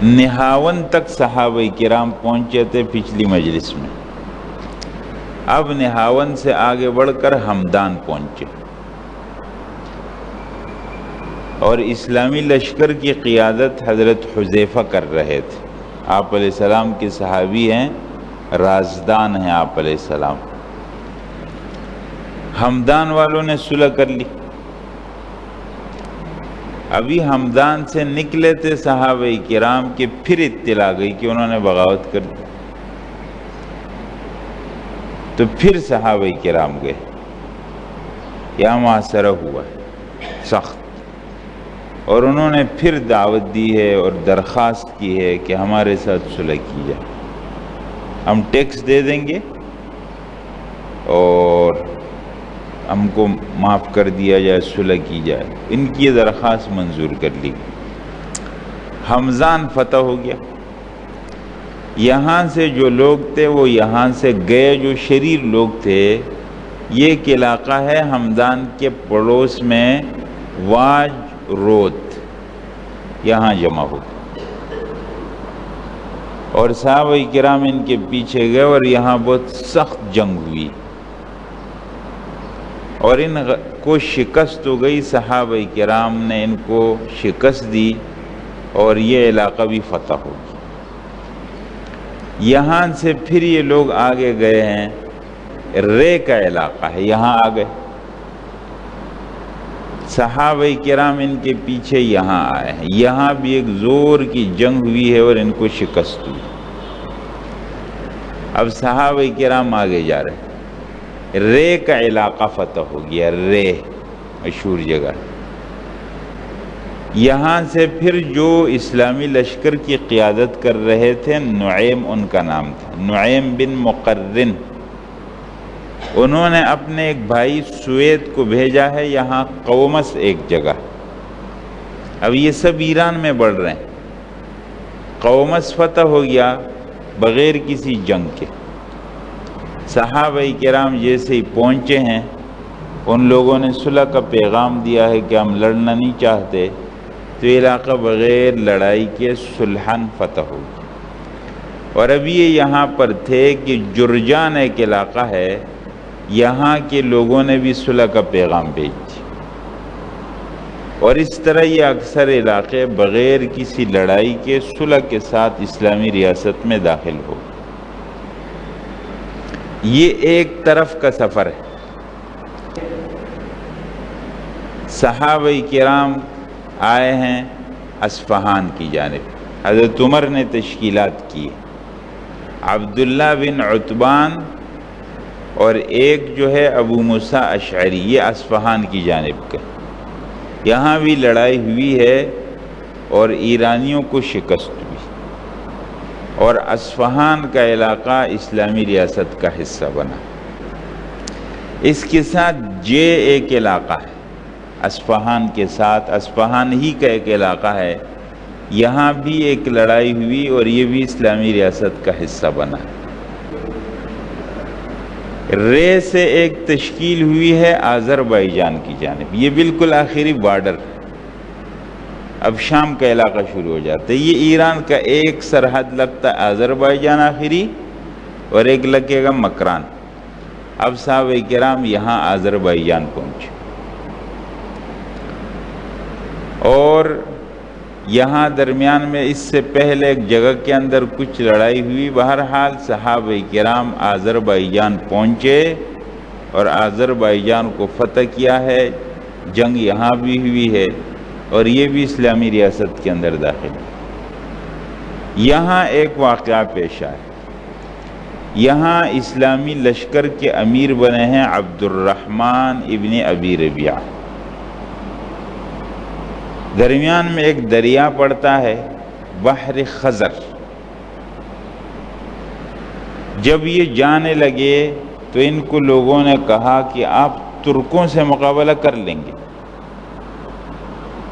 نہاون تک صحابہ کرام پہنچے تھے پچھلی مجلس میں. اب نہاون سے آگے بڑھ کر ہمدان پہنچے اور اسلامی لشکر کی قیادت حضرت حذیفہ کر رہے تھے. آپ علیہ السلام کے صحابی ہیں، رازدان ہیں آپ علیہ السلام. ہمدان والوں نے صلح کر لی. ابھی ہمدان سے نکلے تھے صحابہ کرام کے، پھر اطلاع گئی کہ انہوں نے بغاوت کر دی. تو پھر صحابہ کرام گئے، یہاں محاصرہ ہوا ہے سخت، اور انہوں نے پھر دعوت دی ہے اور درخواست کی ہے کہ ہمارے ساتھ صلح کی جائے، ہم ٹیکس دے دیں گے اور ہم کو معاف کر دیا جائے، صلح کی جائے. ان کی یہ درخواست منظور کر لی. ہمدان فتح ہو گیا. یہاں سے جو لوگ تھے وہ یہاں سے گئے، جو شریر لوگ تھے. یہ ایک علاقہ ہے ہمدان کے پڑوس میں، واج روت، یہاں جمع ہو گئے اور صحابہ کرام ان کے پیچھے گئے اور یہاں بہت سخت جنگ ہوئی اور ان کو شکست ہو گئی. صحابہ کرام نے ان کو شکست دی اور یہ علاقہ بھی فتح ہو گیا. یہاں سے پھر یہ لوگ آگے گئے ہیں، رے کا علاقہ ہے، یہاں آ گئے. صحابہ کرام ان کے پیچھے یہاں آئے ہیں. یہاں بھی ایک زور کی جنگ ہوئی ہے اور ان کو شکست ہوئی. اب صحابہ کرام آگے جا رہے ہیں. رے کا علاقہ فتح ہو گیا. رے مشہور جگہ. یہاں سے پھر جو اسلامی لشکر کی قیادت کر رہے تھے، نعیم ان کا نام تھا، نعیم بن مقرن. انہوں نے اپنے ایک بھائی سوید کو بھیجا ہے یہاں قومس ایک جگہ. اب یہ سب ایران میں بڑھ رہے ہیں. قومس فتح ہو گیا بغیر کسی جنگ کے. صحابہ کرام جیسے ہی پہنچے ہیں، ان لوگوں نے صلح کا پیغام دیا ہے کہ ہم لڑنا نہیں چاہتے. تو علاقہ بغیر لڑائی کے صلحاً فتح ہو گیا. اور ابھی یہ یہاں پر تھے کہ جرجان ایک علاقہ ہے، یہاں کے لوگوں نے بھی صلح کا پیغام بھیج دیا. اور اس طرح یہ اکثر علاقے بغیر کسی لڑائی کے صلح کے ساتھ اسلامی ریاست میں داخل ہو. یہ ایک طرف کا سفر ہے. صحابہ کرام آئے ہیں اصفہان کی جانب. حضرت عمر نے تشکیلات کی، عبداللہ بن عتبان اور ایک جو ہے ابو موسیٰ اشعری، یہ اصفہان کی جانب کے. یہاں بھی لڑائی ہوئی ہے اور ایرانیوں کو شکست ہوئی اور اصفہان کا علاقہ اسلامی ریاست کا حصہ بنا. اس کے ساتھ جے ایک علاقہ ہے اصفہان کے ساتھ، اصفہان ہی کا ایک علاقہ ہے، یہاں بھی ایک لڑائی ہوئی اور یہ بھی اسلامی ریاست کا حصہ بنا. رے سے ایک تشکیل ہوئی ہے آذربائیجان کی جانب، یہ بالکل آخری بارڈر. اب شام کا علاقہ شروع ہو جاتا ہے. یہ ایران کا ایک سرحد لگتا ہے آذربائیجان آخری، اور ایک لگے گا مکران. اب صحابہ کرام یہاں آذربائیجان پہنچے اور یہاں درمیان میں اس سے پہلے ایک جگہ کے اندر کچھ لڑائی ہوئی. بہرحال صحابہ کرام آذربائیجان پہنچے اور آذربائیجان کو فتح کیا ہے. جنگ یہاں بھی ہوئی ہے اور یہ بھی اسلامی ریاست کے اندر داخل ہے. یہاں ایک واقعہ پیش آیا. یہاں اسلامی لشکر کے امیر بنے ہیں عبد الرحمن ابن ابی ربیعہ. درمیان میں ایک دریا پڑتا ہے بحر خزر. جب یہ جانے لگے تو ان کو لوگوں نے کہا کہ آپ ترکوں سے مقابلہ کر لیں گے.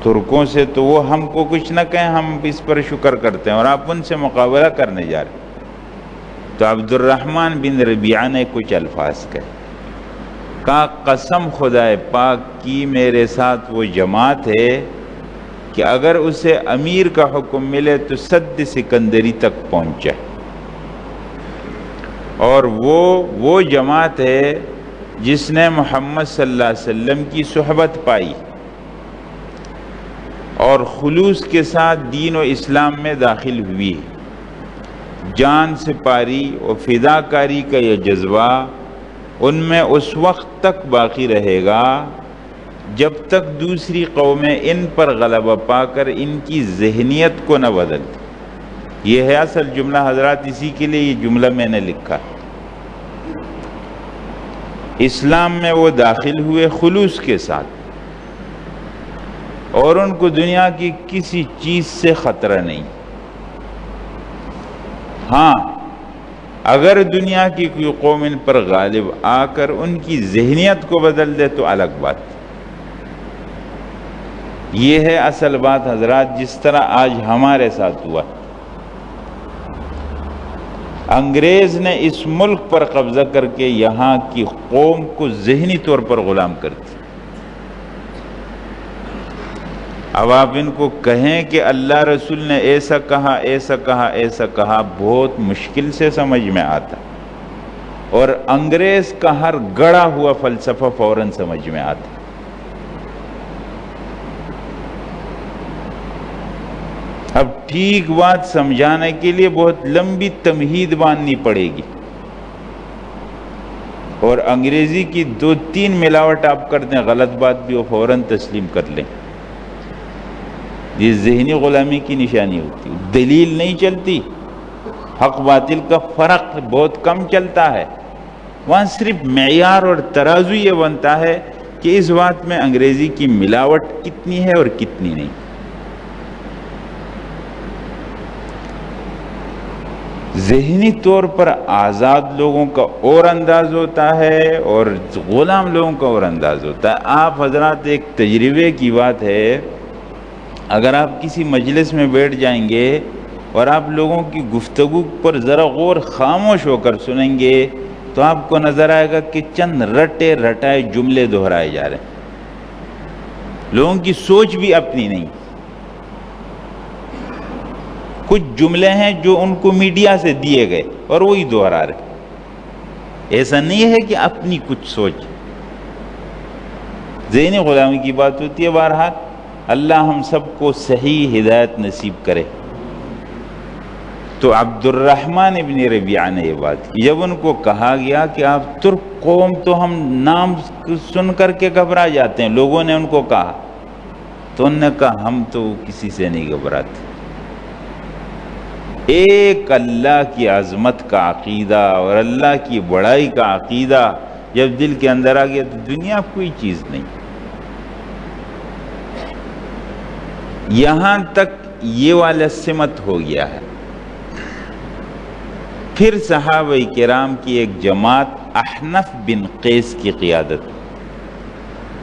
ترکوں سے تو وہ ہم کو کچھ نہ کہیں، ہم اس پر شکر کرتے ہیں، اور آپ ان سے مقابلہ کرنے جا رہے ہیں. تو عبد الرحمن بن ربیعہ نے کچھ الفاظ کہے، کہا قسم خدائے پاک کی میرے ساتھ وہ جماعت ہے کہ اگر اسے امیر کا حکم ملے تو سد سکندری تک پہنچے، اور وہ جماعت ہے جس نے محمد صلی اللہ علیہ وسلم کی صحبت پائی اور خلوص کے ساتھ دین و اسلام میں داخل ہوئی، جان سپاری و فداکاری کا یہ جذبہ ان میں اس وقت تک باقی رہے گا جب تک دوسری قومیں ان پر غلبہ پا کر ان کی ذہنیت کو نہ بدل دیں۔ یہ ہے اصل جملہ حضرات، اسی کے لیے یہ جملہ میں نے لکھا۔ اسلام میں وہ داخل ہوئے خلوص کے ساتھ، اور ان کو دنیا کی کسی چیز سے خطرہ نہیں۔ ہاں اگر دنیا کی کوئی قوم ان پر غالب آ کر ان کی ذہنیت کو بدل دے تو الگ بات۔ یہ ہے اصل بات حضرات، جس طرح آج ہمارے ساتھ ہوا۔ انگریز نے اس ملک پر قبضہ کر کے یہاں کی قوم کو ذہنی طور پر غلام کر دیا۔ اب آپ ان کو کہیں کہ اللہ رسول نے ایسا کہا ایسا کہا ایسا کہا، بہت مشکل سے سمجھ میں آتا، اور انگریز کا ہر گڑا ہوا فلسفہ فوراً سمجھ میں آتا۔ اب ٹھیک بات سمجھانے کے لیے بہت لمبی تمہید باندھنی پڑے گی، اور انگریزی کی 2-3 ملاوٹ آپ کر دیں غلط بات بھی وہ فوراً تسلیم کر لیں۔ یہ ذہنی غلامی کی نشانی ہوتی ہے، دلیل نہیں چلتی، حق باطل کا فرق بہت کم چلتا ہے، وہاں صرف معیار اور ترازو یہ بنتا ہے کہ اس بات میں انگریزی کی ملاوٹ کتنی ہے اور کتنی نہیں۔ ذہنی طور پر آزاد لوگوں کا اور انداز ہوتا ہے اور غلام لوگوں کا اور انداز ہوتا ہے۔ آپ حضرات، ایک تجربے کی بات ہے، اگر آپ کسی مجلس میں بیٹھ جائیں گے اور آپ لوگوں کی گفتگو پر ذرا غور خاموش ہو کر سنیں گے تو آپ کو نظر آئے گا کہ چند رٹے رٹائے جملے دہرائے جا رہے ہیں، لوگوں کی سوچ بھی اپنی نہیں۔ کچھ جملے ہیں جو ان کو میڈیا سے دیے گئے اور وہی دہرا رہے، ایسا نہیں ہے کہ اپنی کچھ سوچ۔ ذہنی غلامی کی بات ہوتی ہے۔ بہرحال اللہ ہم سب کو صحیح ہدایت نصیب کرے۔ تو عبد الرحمن ابن ربیعہ نے یہ بات کی، جب ان کو کہا گیا کہ آپ ترک قوم تو ہم نام سن کر کے گھبرا جاتے ہیں، لوگوں نے ان کو کہا، تو انہوں نے کہا ہم تو کسی سے نہیں گھبراتے۔ ایک اللہ کی عظمت کا عقیدہ اور اللہ کی بڑائی کا عقیدہ جب دل کے اندر آ گیا تو دنیا کوئی چیز نہیں۔ یہاں تک یہ والا سمت ہو گیا ہے۔ پھر صحابہ کرام کی ایک جماعت احنف بن قیس کی قیادت،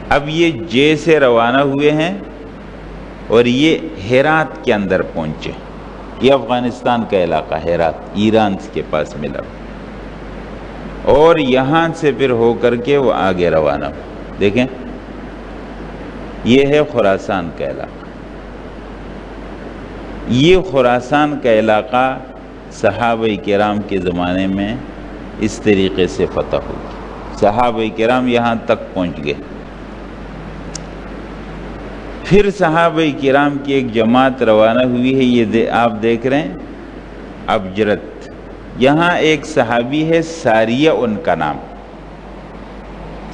اب یہ جے سے روانہ ہوئے ہیں اور یہ ہرات کے اندر پہنچے۔ یہ افغانستان کا علاقہ ہرات، ایران کے پاس ملا، اور یہاں سے پھر ہو کر کے وہ آگے روانہ ہو۔ دیکھیں یہ ہے خراسان کا علاقہ۔ یہ خراسان کا علاقہ صحابہ کرام کے زمانے میں اس طریقے سے فتح ہو گیا، صحابہ کرام یہاں تک پہنچ گئے۔ پھر صحابہ کرام کی ایک جماعت روانہ ہوئی ہے، یہ آپ دیکھ رہے ہیں ابجرت۔ یہاں ایک صحابی ہے ساریہ ان کا نام،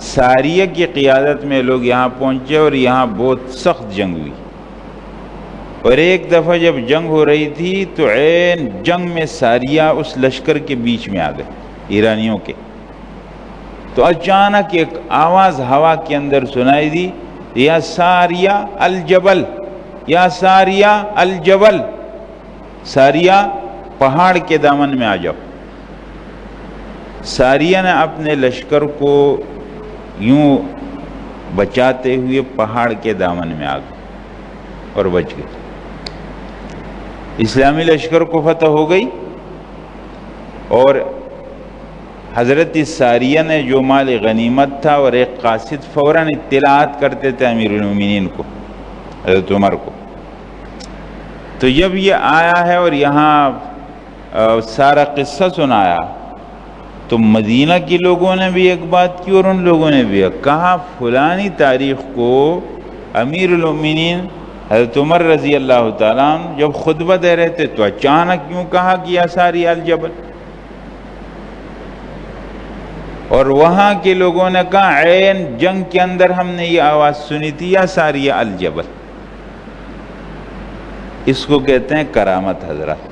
ساریہ کی قیادت میں لوگ یہاں پہنچے اور یہاں بہت سخت جنگ ہوئی، اور ایک دفعہ جب جنگ ہو رہی تھی تو عین جنگ میں ساریہ اس لشکر کے بیچ میں آ گئے ایرانیوں کے، تو اچانک ایک آواز ہوا کے اندر سنائی دی، یا ساریہ الجبل، یا ساریہ الجبل، ساریہ پہاڑ کے دامن میں آ جاؤ۔ ساریہ نے اپنے لشکر کو یوں بچاتے ہوئے پہاڑ کے دامن میں آ گئے اور بچ گئے۔ اسلامی لشکر کو فتح ہو گئی، اور حضرت ساریہ نے جو مال غنیمت تھا اور ایک قاصد فوراً اطلاعات کرتے تھے امیر المومنین کو، حضرت عمر کو. تو جب یہ آیا ہے اور یہاں سارا قصہ سنایا تو مدینہ کے لوگوں نے بھی ایک بات کی اور ان لوگوں نے بھی کہا فلانی تاریخ کو امیر المومنین حضرت عمر رضی اللہ تعالیٰ عنہ جب خطبہ دے رہے تھے تو اچانک کیوں کہا کہ یا ساری الجبل، اور وہاں کے لوگوں نے کہا عین جنگ کے اندر ہم نے یہ آواز سنی تھی یا ساری الجبل. اس کو کہتے ہیں کرامت حضرات.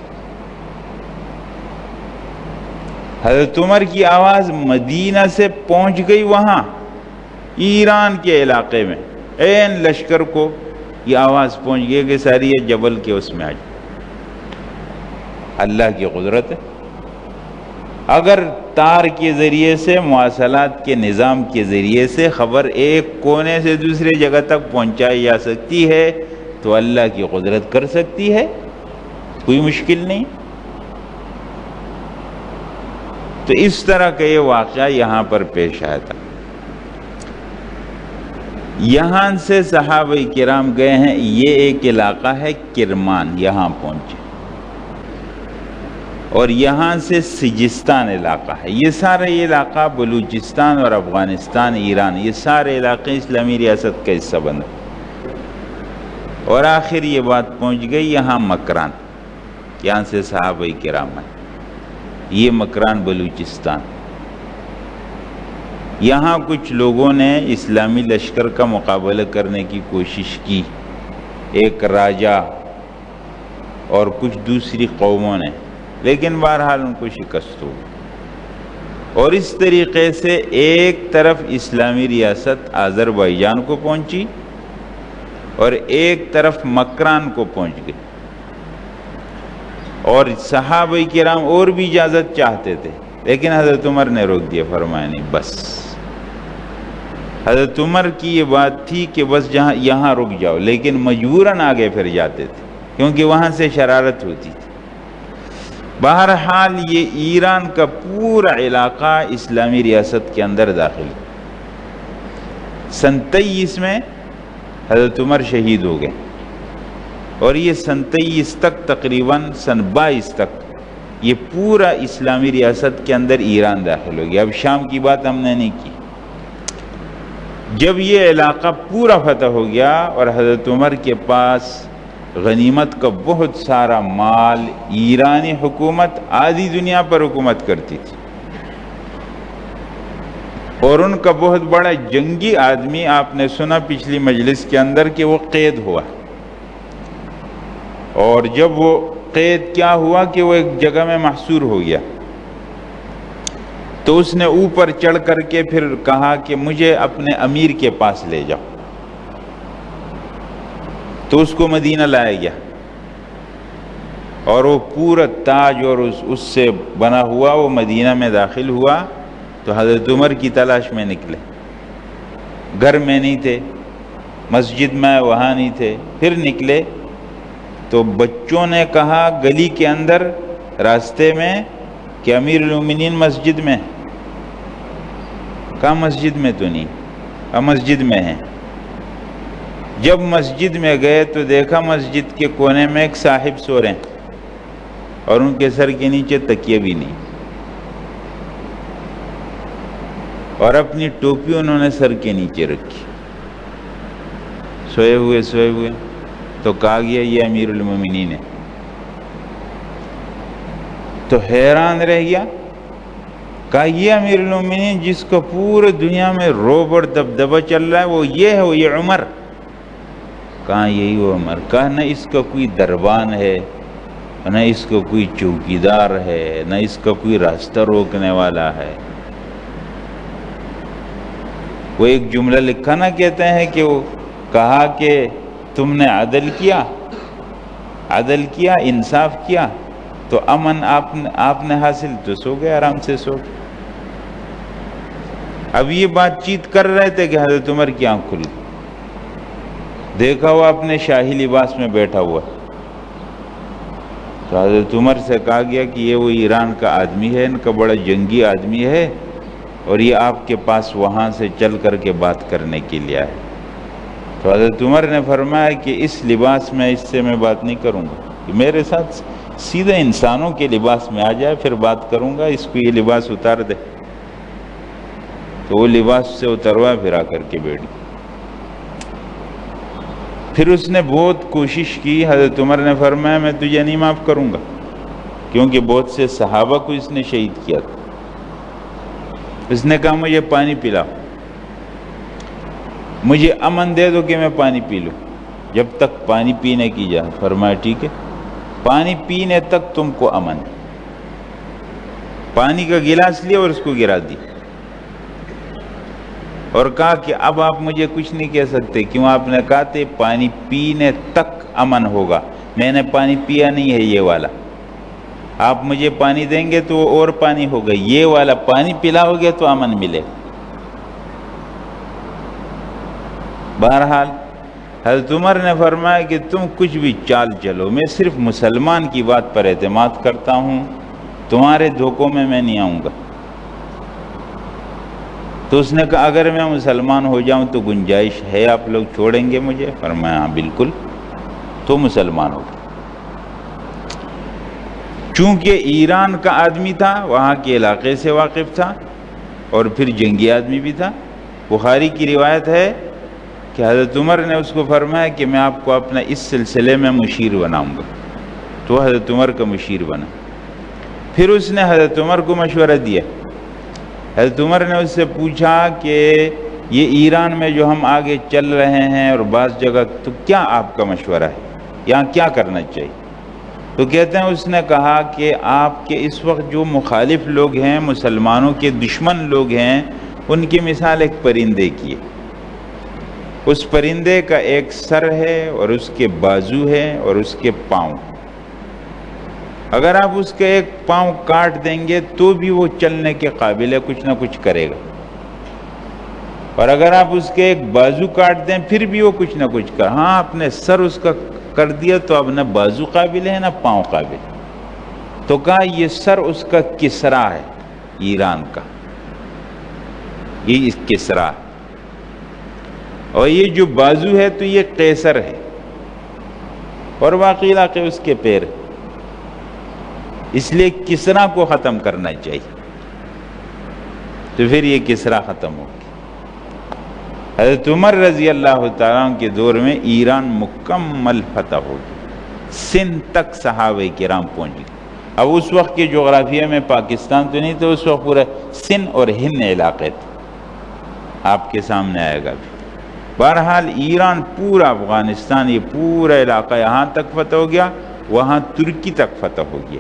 حضرت عمر کی آواز مدینہ سے پہنچ گئی وہاں ایران کے علاقے میں، عین لشکر کو یہ آواز پہنچ گئی کہ ساری جبل کے اس میں آ جائے. اللہ کی قدرت ہے. اگر تار کے ذریعے سے، مواصلات کے نظام کے ذریعے سے خبر ایک کونے سے دوسری جگہ تک پہنچائی جا سکتی ہے تو اللہ کی قدرت کر سکتی ہے، کوئی مشکل نہیں. تو اس طرح کا یہ واقعہ یہاں پر پیش آیا تھا. یہاں سے صحابہ کرام گئے ہیں، یہ ایک علاقہ ہے کرمان، یہاں پہنچے، اور یہاں سے سجستان علاقہ ہے. یہ سارا یہ علاقہ بلوچستان اور افغانستان، ایران، یہ سارے علاقے اسلامی ریاست کا حصہ بنے. اور آخر یہ بات پہنچ گئی یہاں مکران، یہاں سے صحابہ کرام ہیں. یہ مکران بلوچستان. یہاں کچھ لوگوں نے اسلامی لشکر کا مقابلہ کرنے کی کوشش کی، ایک راجہ اور کچھ دوسری قوموں نے، لیکن بہرحال ان کو شکست ہو. اور اس طریقے سے ایک طرف اسلامی ریاست آذربائیجان کو پہنچی اور ایک طرف مکران کو پہنچ گئی. اور صحابہ کرام اور بھی اجازت چاہتے تھے لیکن حضرت عمر نے روک دیا، فرمایا نہیں بس. حضرت عمر کی یہ بات تھی کہ بس یہاں رک جاؤ، لیکن مجبوراً آگے پھر جاتے تھے کیونکہ وہاں سے شرارت ہوتی تھی. بہرحال یہ ایران کا پورا علاقہ اسلامی ریاست کے اندر داخل. سن 23 میں حضرت عمر شہید ہو گئے اور یہ سن 23 تک تقریباً سن 22 تک یہ پورا اسلامی ریاست کے اندر ایران داخل ہو گیا. اب شام کی بات ہم نے نہیں کی. جب یہ علاقہ پورا فتح ہو گیا اور حضرت عمر کے پاس غنیمت کا بہت سارا مال، ایرانی حکومت آدھی دنیا پر حکومت کرتی تھی اور ان کا بہت بڑا جنگی آدمی، آپ نے سنا پچھلی مجلس کے اندر کہ وہ قید ہوا. اور جب وہ قید کیا ہوا کہ وہ ایک جگہ میں محصور ہو گیا تو اس نے اوپر چڑھ کر کے پھر کہا کہ مجھے اپنے امیر کے پاس لے جاؤ. تو اس کو مدینہ لایا گیا اور وہ پورا تاج اور اس سے بنا ہوا وہ مدینہ میں داخل ہوا. تو حضرت عمر کی تلاش میں نکلے، گھر میں نہیں تھے، مسجد میں وہاں نہیں تھے. پھر نکلے تو بچوں نے کہا گلی کے اندر راستے میں کہ امیر المومنین مسجد میں. کہا مسجد میں تو نہیں، کہا مسجد میں ہیں. جب مسجد میں گئے تو دیکھا مسجد کے کونے میں ایک صاحب سو رہے ہیں اور ان کے سر کے نیچے تکیے بھی نہیں، اور اپنی ٹوپی انہوں نے سر کے نیچے رکھی، سوئے ہوئے. تو کہا گیا یہ امیر المومنین ہے. تو حیران رہ گیا، کہا یہ امیر المومنین جس کو پورے دنیا میں روب اور دبدبہ چل رہا ہے وہ یہ ہے، وہ یہ عمر. کہا یہی وہ عمر. کہا نہ اس کا کوئی دربان ہے، نہ اس کا کوئی چوکیدار ہے، نہ اس کا کوئی راستہ روکنے والا ہے. وہ ایک جملہ لکھا نہ کہتے ہیں کہ وہ کہا کہ تم نے عدل کیا، انصاف کیا تو امن آپ نے حاصل، تو سو گئے، آرام سے سو گئے. اب یہ بات چیت کر رہے تھے کہ حضرت عمر کی آنکھ کھلی، دیکھا وہ اپنے شاہی لباس میں بیٹھا ہوا تو حضرت عمر سے کہا گیا کہ یہ وہ ایران کا آدمی ہے، ان کا بڑا جنگی آدمی ہے، اور یہ آپ کے پاس وہاں سے چل کر کے بات کرنے کے لیے آئے۔ تو حضرت عمر نے فرمایا کہ اس لباس میں اس سے میں بات نہیں کروں گا، کہ میرے ساتھ سیدھے انسانوں کے لباس میں آ جائے پھر بات کروں گا، اس کو یہ لباس اتار دے۔ تو وہ لباس سے اتروا، پھر آ کر کے بیٹھ گیا۔ پھر اس نے بہت کوشش کی، حضرت عمر نے فرمایا میں تجھے نہیں معاف کروں گا، کیونکہ بہت سے صحابہ کو اس نے شہید کیا تھا۔ اس نے کہا مجھے پانی پلاؤ، مجھے امن دے دو کہ میں پانی پی لوں، جب تک پانی پینے کی جا۔ فرمایا ٹھیک ہے، پانی پینے تک تم کو امن ہے۔ پانی کا گلاس لیا اور اس کو گرا دی، اور کہا کہ اب آپ مجھے کچھ نہیں کہہ سکتے، کیوں؟ آپ نے کہا تھے پانی پینے تک امن ہوگا، میں نے پانی پیا نہیں ہے یہ والا، آپ مجھے پانی دیں گے تو اور پانی ہوگا، یہ والا پانی پلاؤ گے تو امن ملے۔ بہرحال حضرت عمر نے فرمایا کہ تم کچھ بھی چال چلو، میں صرف مسلمان کی بات پر اعتماد کرتا ہوں، تمہارے دھوکوں میں نہیں آؤں گا۔ تو اس نے کہا اگر میں مسلمان ہو جاؤں تو گنجائش ہے، آپ لوگ چھوڑیں گے مجھے؟ فرمایا ہاں بالکل، تو مسلمان ہو۔ چونکہ ایران کا آدمی تھا، وہاں کے علاقے سے واقف تھا، اور پھر جنگی آدمی بھی تھا۔ بخاری کی روایت ہے کہ حضرت عمر نے اس کو فرمایا کہ میں آپ کو اپنا اس سلسلے میں مشیر بناؤں گا، تو حضرت عمر کا مشیر بنا۔ پھر اس نے حضرت عمر کو مشورہ دیا۔ حضرت عمر نے اس سے پوچھا کہ یہ ایران میں جو ہم آگے چل رہے ہیں اور بعض جگہ، تو کیا آپ کا مشورہ ہے، یہاں کیا کرنا چاہیے؟ تو کہتے ہیں اس نے کہا کہ آپ کے اس وقت جو مخالف لوگ ہیں، مسلمانوں کے دشمن لوگ ہیں، ان کی مثال ایک پرندے کی ہے۔ اس پرندے کا ایک سر ہے اور اس کے بازو ہے اور اس کے پاؤں۔ اگر آپ اس کے ایک پاؤں کاٹ دیں گے تو بھی وہ چلنے کے قابل ہے، کچھ نہ کچھ کرے گا، اور اگر آپ اس کے ایک بازو کاٹ دیں پھر بھی وہ کچھ نہ کچھ کر۔ ہاں آپ نے سر اس کا کر دیا تو اب نہ بازو قابل ہے نہ پاؤں قابل۔ تو کہا یہ سر اس کا کسرا ہے، ایران کا یہ کسرا، اور یہ جو بازو ہے تو یہ قیصر ہے، اور باقی علاقے اس کے پیر، اس لیے کسرا کو ختم کرنا چاہیے۔ تو پھر یہ کسرا ختم ہو گیا۔ حضرت عمر رضی اللہ تعالیٰ عنہ کے دور میں ایران مکمل فتح ہو گیا، سندھ تک صحابہ کرام پہنچ گئے۔ اب اس وقت کے جغرافیہ میں پاکستان تو نہیں تو اس وقت پورا سندھ اور ہند علاقے تھے، آپ کے سامنے آئے گا بھی۔ بہرحال ایران پورا افغانستان، یہ پورا علاقہ یہاں تک فتح ہو گیا، وہاں ترکی تک فتح ہو گیا۔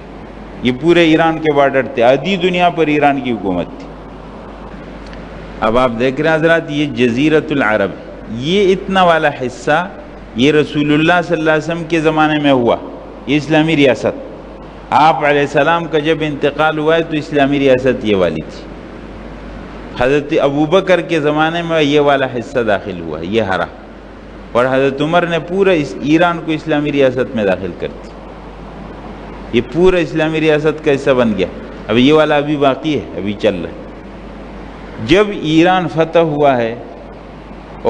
یہ پورے ایران کے بارڈر تھے، آدھی دنیا پر ایران کی حکومت تھی۔ اب آپ دیکھ رہے ہیں حضرات، یہ جزیرۃ العرب، یہ اتنا والا حصہ، یہ رسول اللہ صلی اللہ علیہ وسلم کے زمانے میں ہوا، یہ اسلامی ریاست۔ آپ علیہ السلام کا جب انتقال ہوا ہے تو اسلامی ریاست یہ والی تھی۔ حضرت ابوبکر کے زمانے میں یہ والا حصہ داخل ہوا، یہ ہرا، اور حضرت عمر نے پورا اس ایران کو اسلامی ریاست میں داخل کر دی۔ یہ پورا اسلامی ریاست کا حصہ بن گیا۔ اب یہ والا ابھی باقی ہے، ابھی چل رہا ہے۔ جب ایران فتح ہوا ہے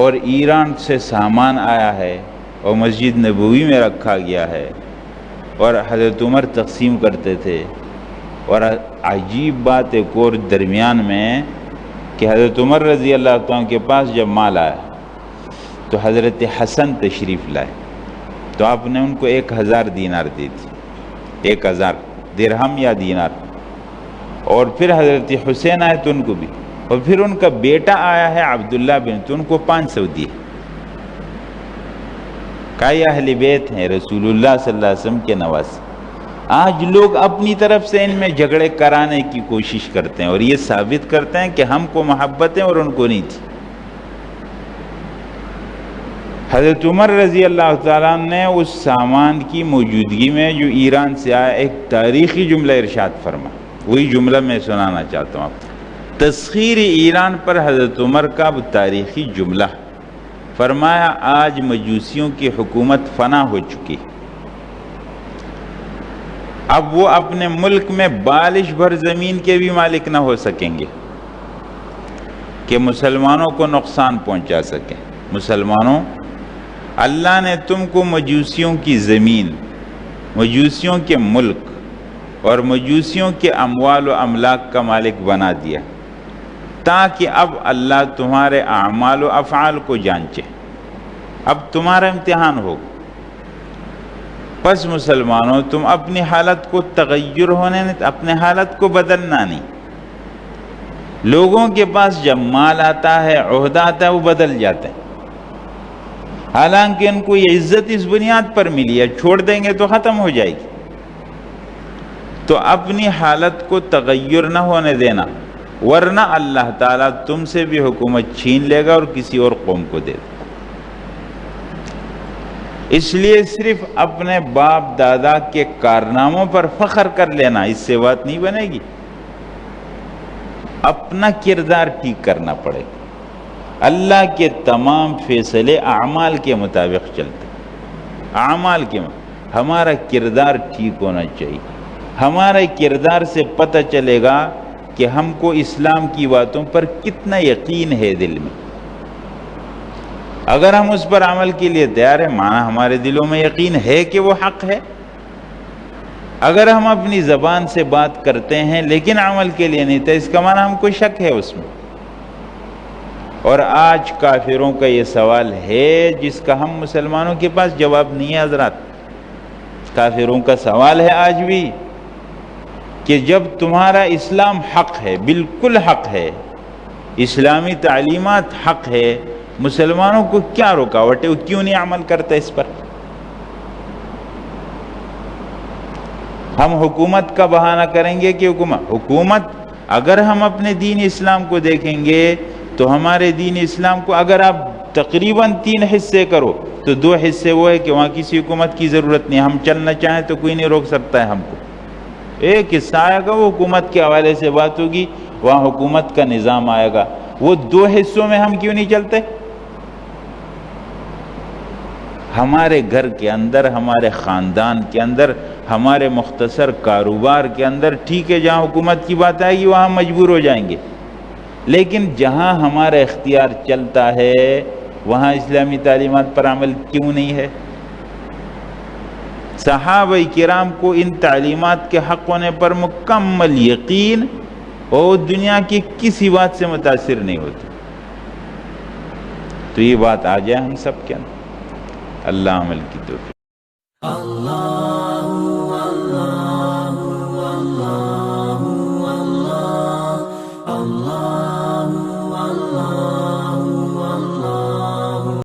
اور ایران سے سامان آیا ہے اور مسجد نبوی میں رکھا گیا ہے، اور حضرت عمر تقسیم کرتے تھے، اور عجیب بات ایک اور درمیان میں کہ حضرت عمر رضی اللہ عنہ کے پاس جب مال آیا تو حضرت حسن تشریف لائے، تو آپ نے ان کو 1000 دینار دی تھی، 1000 درہم یا دینار، اور پھر حضرت حسین آئے تو ان کو بھی، اور پھر ان کا بیٹا آیا ہے عبداللہ بن، تو ان کو 500 دیے۔ کہا یہ اہل بیت ہیں، رسول اللہ صلی اللہ علیہ وسلم کے نواز۔ آج لوگ اپنی طرف سے ان میں جھگڑے کرانے کی کوشش کرتے ہیں اور یہ ثابت کرتے ہیں کہ ہم کو محبت ہے اور ان کو نہیں تھی۔ حضرت عمر رضی اللہ تعالیٰ نے اس سامان کی موجودگی میں جو ایران سے آیا ایک تاریخی جملہ ارشاد فرما، وہی جملہ میں سنانا چاہتا ہوں آپ کو۔ تسخیر ایران پر حضرت عمر کا تاریخی جملہ، فرمایا آج مجوسیوں کی حکومت فنا ہو چکی، اب وہ اپنے ملک میں بالش بھر زمین کے بھی مالک نہ ہو سکیں گے کہ مسلمانوں کو نقصان پہنچا سکیں۔ مسلمانوں، اللہ نے تم کو مجوسیوں کی زمین، مجوسیوں کے ملک اور مجوسیوں کے اموال و املاک کا مالک بنا دیا تاکہ اب اللہ تمہارے اعمال و افعال کو جانچے۔ اب تمہارا امتحان ہوگا۔ پس مسلمانوں، تم اپنی حالت کو تغیر ہونے نہیں، اپنے حالت کو بدلنا نہیں۔ لوگوں کے پاس جب مال آتا ہے، عہدہ آتا ہے، وہ بدل جاتے ہیں، حالانکہ ان کو یہ عزت اس بنیاد پر ملی ہے، چھوڑ دیں گے تو ختم ہو جائے گی۔ تو اپنی حالت کو تغیر نہ ہونے دینا، ورنہ اللہ تعالیٰ تم سے بھی حکومت چھین لے گا اور کسی اور قوم کو دے گا۔ اس لیے صرف اپنے باپ دادا کے کارناموں پر فخر کر لینا اس سے بات نہیں بنے گی، اپنا کردار ٹھیک کرنا پڑے گا۔ اللہ کے تمام فیصلے اعمال کے مطابق چلتے، اعمال کے ہمارا کردار ٹھیک ہونا چاہیے۔ ہمارے کردار سے پتہ چلے گا کہ ہم کو اسلام کی باتوں پر کتنا یقین ہے دل میں۔ اگر ہم اس پر عمل کے لیے تیار ہیں، مانا ہمارے دلوں میں یقین ہے کہ وہ حق ہے۔ اگر ہم اپنی زبان سے بات کرتے ہیں لیکن عمل کے لیے نہیں تھا، اس کا معنی ہم کو شک ہے اس میں۔ اور آج کافروں کا یہ سوال ہے جس کا ہم مسلمانوں کے پاس جواب نہیں ہے حضرات۔ کافروں کا سوال ہے آج بھی کہ جب تمہارا اسلام حق ہے، بالکل حق ہے، اسلامی تعلیمات حق ہے، مسلمانوں کو کیا رکاوٹ ہے؟ وہ کیوں نہیں عمل کرتا اس پر؟ ہم حکومت کا بہانہ کریں گے کہ حکومت اگر ہم اپنے دین اسلام کو دیکھیں گے تو ہمارے دین اسلام کو اگر آپ تقریباً 3 حصے کرو تو 2 حصے وہ ہے کہ وہاں کسی حکومت کی ضرورت نہیں، ہم چلنا چاہیں تو کوئی نہیں روک سکتا ہے ہم کو۔ ایک حصہ آئے گا وہ حکومت کے حوالے سے بات ہوگی، وہاں حکومت کا نظام آئے گا۔ وہ 2 حصوں میں ہم کیوں نہیں چلتے؟ ہمارے گھر کے اندر، ہمارے خاندان کے اندر، ہمارے مختصر کاروبار کے اندر ٹھیک ہے، جہاں حکومت کی بات آئے گی وہاں ہم مجبور ہو جائیں گے، لیکن جہاں ہمارا اختیار چلتا ہے وہاں اسلامی تعلیمات پر عمل کیوں نہیں ہے؟ صحابہ کرام کو ان تعلیمات کے حق ہونے پر مکمل یقین، اور دنیا کی کسی بات سے متاثر نہیں ہوتے۔ تو یہ بات آ جائے ہم سب کے اندر۔ اللہ عمل کی توفیق۔